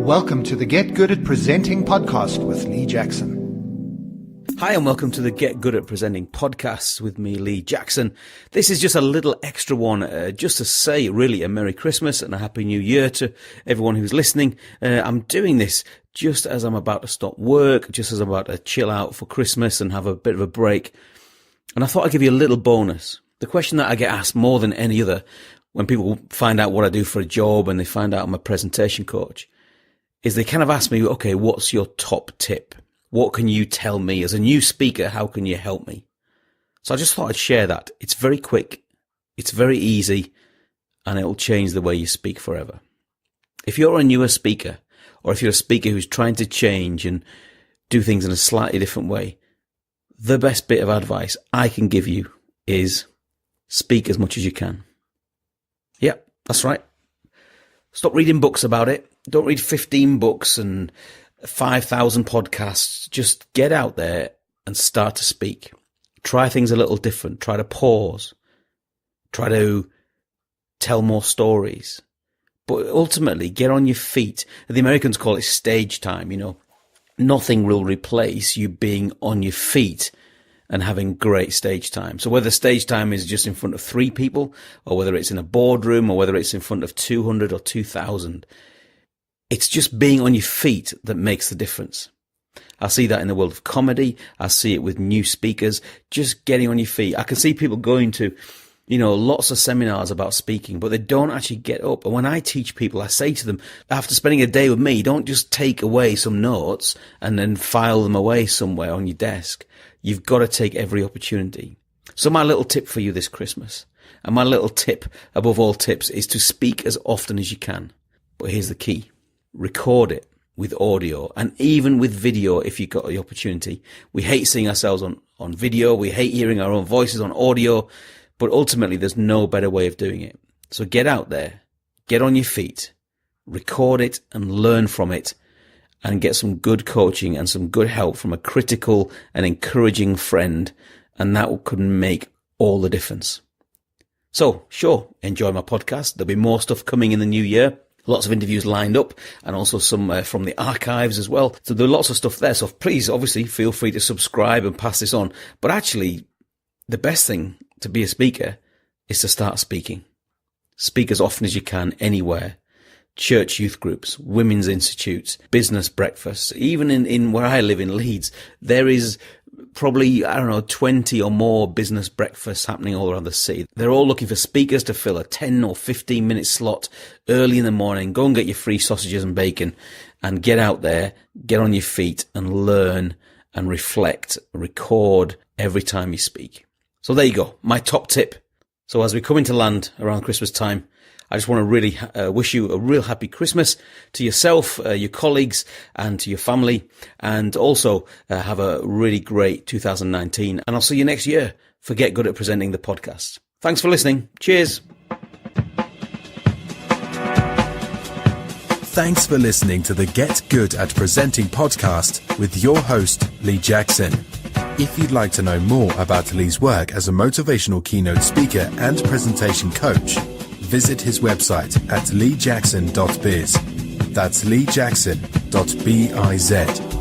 Welcome to the Get Good at Presenting podcast with Lee Jackson. Hi and welcome to the Get Good at Presenting podcast with me, Lee Jackson. This is just a little extra one, just to say really a Merry Christmas and a Happy New Year to everyone who's listening. I'm doing this just as I'm about to stop work, just as I'm about to chill out for Christmas and have a bit of a break. And I thought I'd give you a little bonus. The question that I get asked more than any other when people find out what I do for a job and they find out I'm a presentation coach is they kind of ask me, okay, what's your top tip? What can you tell me as a new speaker? How can you help me? So I just thought I'd share that. It's very quick. It's very easy and it'll change the way you speak forever. If you're a newer speaker or if you're a speaker who's trying to change and do things in a slightly different way, the best bit of advice I can give you is speak as much as you can. Yep, that's right. Stop reading books about it. Don't read 15 books and 5,000 podcasts. Just get out there and start to speak. Try things a little different. Try to pause. Try to tell more stories. But ultimately, get on your feet. The Americans call it stage time, you know. Nothing will replace you being on your feet and having great stage time. So whether stage time is just in front of 3 people, or whether it's in a boardroom, or whether it's in front of 200 or 2,000, it's just being on your feet that makes the difference. I see that in the world of comedy. I see it with new speakers, just getting on your feet. I can see people going to, lots of seminars about speaking, but they don't actually get up. And when I teach people, I say to them, after spending a day with me, don't just take away some notes and then file them away somewhere on your desk. You've got to take every opportunity. So my little tip for you this Christmas, and my little tip above all tips, is to speak as often as you can. But here's the key. Record it with audio and even with video if you've got the opportunity. We hate seeing ourselves on video. We hate hearing our own voices on audio. But ultimately, there's no better way of doing it. So get out there, get on your feet, record it and learn from it, and get some good coaching and some good help from a critical and encouraging friend. And that could make all the difference. So, sure, enjoy my podcast. There'll be more stuff coming in the new year. Lots of interviews lined up and also some from the archives as well. So there are lots of stuff there. So please, obviously, feel free to subscribe and pass this on. But actually, the best thing to be a speaker is to start speaking. Speak as often as you can, anywhere. Church youth groups, women's institutes, business breakfasts. Even in where I live in Leeds, there is probably, 20 or more business breakfasts happening all around the city. They're all looking for speakers to fill a 10 or 15 minute slot early in the morning. Go and get your free sausages and bacon and get out there, get on your feet and learn and reflect, record every time you speak. So there you go, my top tip. So as we come into land around Christmas time, I just want to really wish you a real happy Christmas to yourself, your colleagues, and to your family. And also have a really great 2019. And I'll see you next year for Get Good at Presenting the podcast. Thanks for listening. Cheers. Thanks for listening to the Get Good at Presenting podcast with your host, Lee Jackson. If you'd like to know more about Lee's work as a motivational keynote speaker and presentation coach, visit his website at leejackson.biz. That's leejackson.biz.